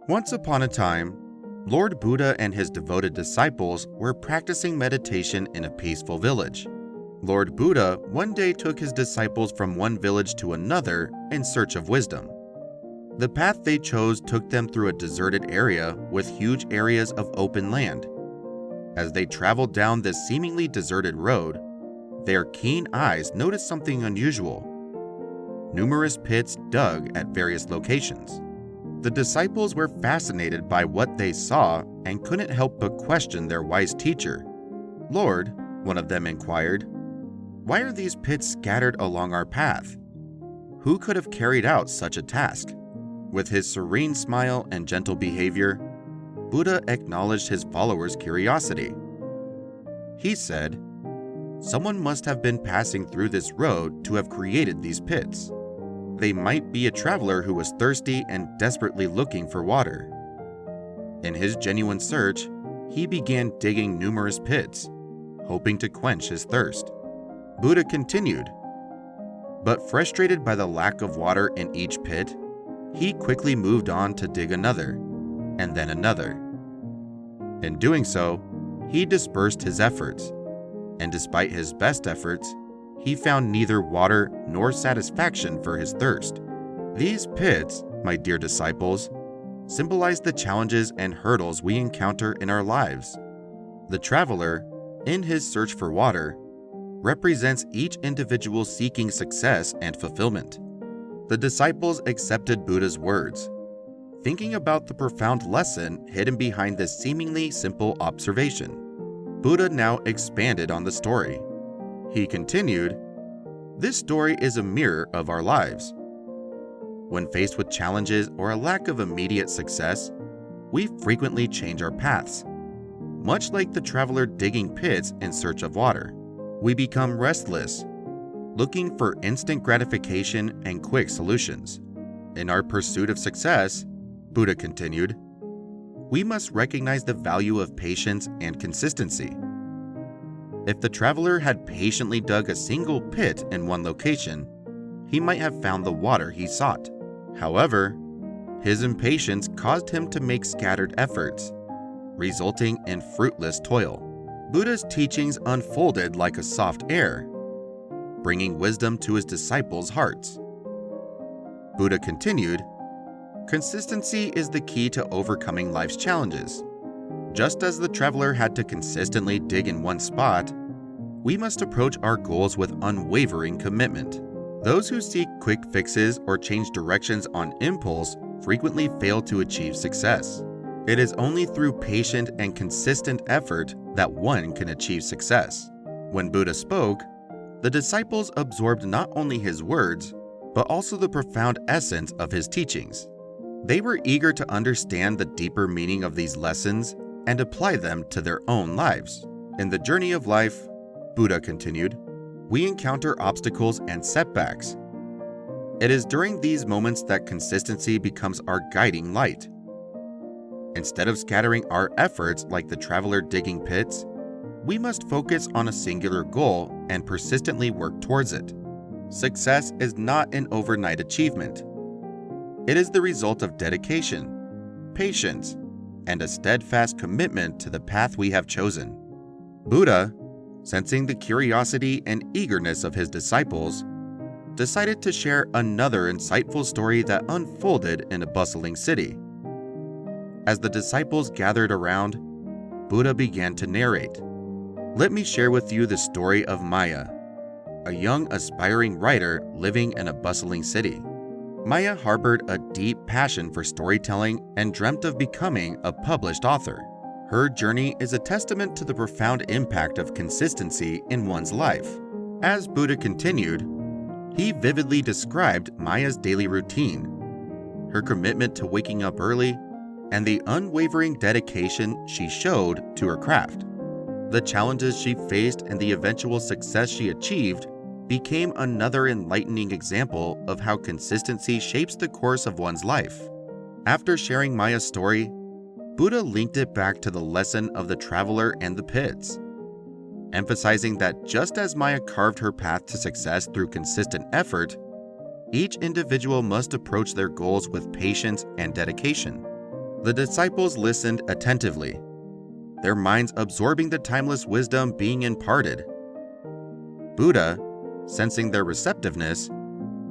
Once upon a time, Lord Buddha and his devoted disciples were practicing meditation in a peaceful village. Lord Buddha one day took his disciples from one village to another in search of wisdom. The path they chose took them through a deserted area with huge areas of open land. As they traveled down this seemingly deserted road, their keen eyes noticed something unusual. Numerous pits dug at various locations. The disciples were fascinated by what they saw and couldn't help but question their wise teacher. "Lord," one of them inquired, "why are these pits scattered along our path? Who could have carried out such a task?" With his serene smile and gentle behavior, Buddha acknowledged his followers' curiosity. He said, "Someone must have been passing through this road to have created these pits. They might be a traveler who was thirsty and desperately looking for water." In his genuine search, he began digging numerous pits, hoping to quench his thirst. Buddha continued, but frustrated by the lack of water in each pit, he quickly moved on to dig another, and then another. In doing so, he dispersed his efforts, and despite his best efforts, he found neither water nor satisfaction for his thirst. These pits, my dear disciples, symbolize the challenges and hurdles we encounter in our lives. The traveler, in his search for water, represents each individual seeking success and fulfillment. The disciples accepted Buddha's words, thinking about the profound lesson hidden behind this seemingly simple observation. Buddha now expanded on the story. He continued, "This story is a mirror of our lives. When faced with challenges or a lack of immediate success, we frequently change our paths. Much like the traveler digging pits in search of water, we become restless, looking for instant gratification and quick solutions. In our pursuit of success," Buddha continued, "we must recognize the value of patience and consistency. If the traveler had patiently dug a single pit in one location, he might have found the water he sought. However, his impatience caused him to make scattered efforts, resulting in fruitless toil. Buddha's teachings unfolded like a soft air, bringing wisdom to his disciples' hearts." Buddha continued, "Consistency is the key to overcoming life's challenges. Just as the traveler had to consistently dig in one spot, we must approach our goals with unwavering commitment. Those who seek quick fixes or change directions on impulse frequently fail to achieve success. It is only through patient and consistent effort that one can achieve success." When Buddha spoke, the disciples absorbed not only his words, but also the profound essence of his teachings. They were eager to understand the deeper meaning of these lessons and apply them to their own lives. In the journey of life, Buddha continued, we encounter obstacles and setbacks. It is during these moments that consistency becomes our guiding light. Instead of scattering our efforts like the traveler digging pits, we must focus on a singular goal and persistently work towards it. Success is not an overnight achievement. It is the result of dedication, patience, and a steadfast commitment to the path we have chosen. Buddha, sensing the curiosity and eagerness of his disciples, decided to share another insightful story that unfolded in a bustling city. As the disciples gathered around, Buddha began to narrate. Let me share with you the story of Maya, a young aspiring writer living in a bustling city. Maya harbored a deep passion for storytelling and dreamt of becoming a published author. Her journey is a testament to the profound impact of consistency in one's life. As Buddha continued, he vividly described Maya's daily routine, her commitment to waking up early, and the unwavering dedication she showed to her craft. The challenges she faced and the eventual success she achieved became another enlightening example of how consistency shapes the course of one's life. After sharing Maya's story, Buddha linked it back to the lesson of the traveler and the pits, emphasizing that just as Maya carved her path to success through consistent effort, each individual must approach their goals with patience and dedication. The disciples listened attentively, their minds absorbing the timeless wisdom being imparted. Buddha, sensing their receptiveness,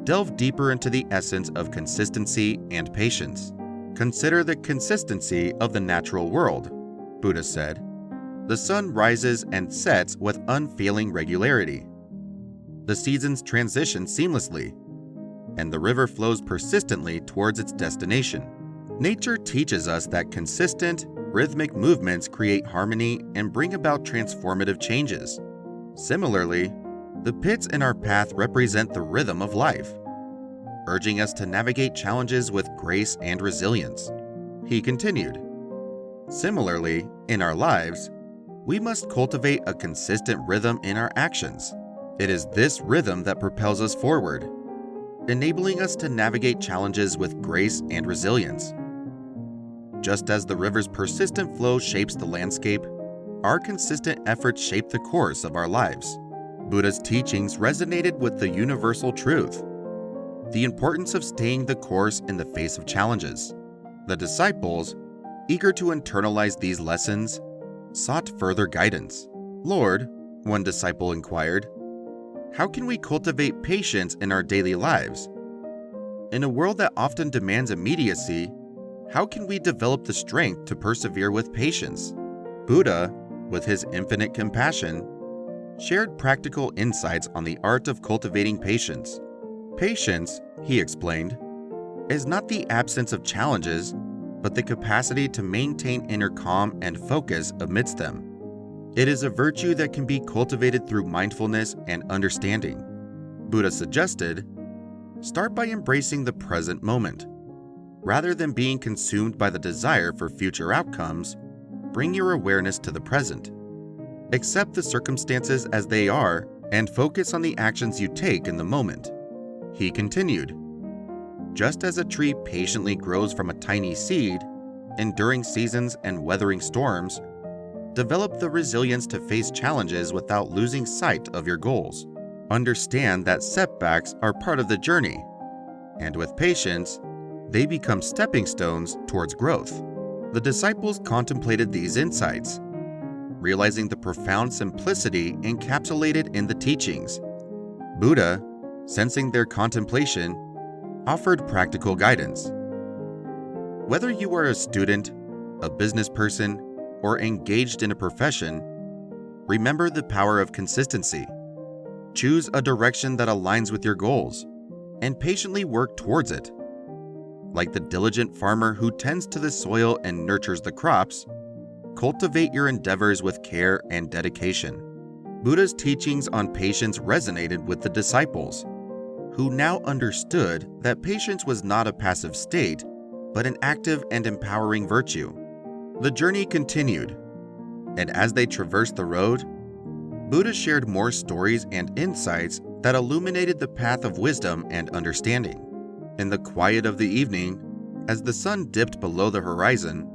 delved deeper into the essence of consistency and patience. Consider the consistency of the natural world, Buddha said. The sun rises and sets with unfailing regularity. The seasons transition seamlessly, and the river flows persistently towards its destination. Nature teaches us that consistent, rhythmic movements create harmony and bring about transformative changes. Similarly, the pits in our path represent the rhythm of life, urging us to navigate challenges with grace and resilience. He continued, similarly, in our lives, we must cultivate a consistent rhythm in our actions. It is this rhythm that propels us forward, enabling us to navigate challenges with grace and resilience. Just as the river's persistent flow shapes the landscape, our consistent efforts shape the course of our lives. Buddha's teachings resonated with the universal truth, the importance of staying the course in the face of challenges. The disciples, eager to internalize these lessons, sought further guidance. "Lord," one disciple inquired, "how can we cultivate patience in our daily lives? In a world that often demands immediacy, how can we develop the strength to persevere with patience?" Buddha, with his infinite compassion, shared practical insights on the art of cultivating patience. Patience, he explained, is not the absence of challenges, but the capacity to maintain inner calm and focus amidst them. It is a virtue that can be cultivated through mindfulness and understanding. Buddha suggested, start by embracing the present moment. Rather than being consumed by the desire for future outcomes, bring your awareness to the present. Accept the circumstances as they are and focus on the actions you take in the moment. He continued, just as a tree patiently grows from a tiny seed, enduring seasons and weathering storms, develop the resilience to face challenges without losing sight of your goals. Understand that setbacks are part of the journey, and with patience, they become stepping stones towards growth. The disciples contemplated these insights, realizing the profound simplicity encapsulated in the teachings. Buddha, sensing their contemplation, offered practical guidance. Whether you are a student, a business person, or engaged in a profession, remember the power of consistency. Choose a direction that aligns with your goals, and patiently work towards it. Like the diligent farmer who tends to the soil and nurtures the crops, cultivate your endeavors with care and dedication. Buddha's teachings on patience resonated with the disciples, who now understood that patience was not a passive state, but an active and empowering virtue. The journey continued, and as they traversed the road, Buddha shared more stories and insights that illuminated the path of wisdom and understanding. In the quiet of the evening, as the sun dipped below the horizon,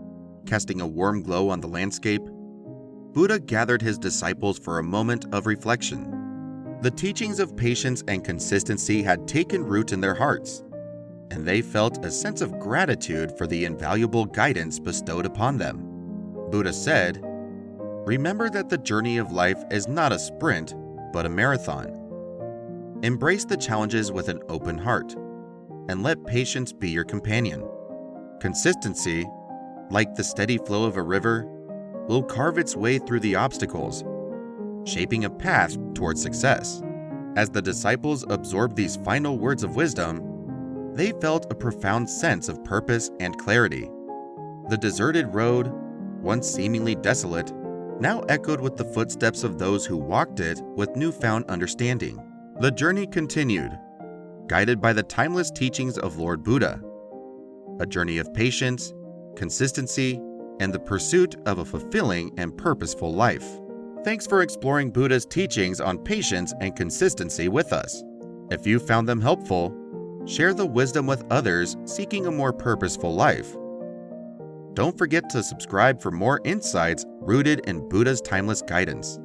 casting a warm glow on the landscape, Buddha gathered his disciples for a moment of reflection. The teachings of patience and consistency had taken root in their hearts, and they felt a sense of gratitude for the invaluable guidance bestowed upon them. Buddha said, remember that the journey of life is not a sprint, but a marathon. Embrace the challenges with an open heart, and let patience be your companion. Consistency, like the steady flow of a river, will carve its way through the obstacles, shaping a path toward success. As the disciples absorbed these final words of wisdom, they felt a profound sense of purpose and clarity. The deserted road, once seemingly desolate, now echoed with the footsteps of those who walked it with newfound understanding. The journey continued, guided by the timeless teachings of Lord Buddha, a journey of patience, consistency, and the pursuit of a fulfilling and purposeful life. Thanks for exploring Buddha's teachings on patience and consistency with us. If you found them helpful, share the wisdom with others seeking a more purposeful life. Don't forget to subscribe for more insights rooted in Buddha's timeless guidance.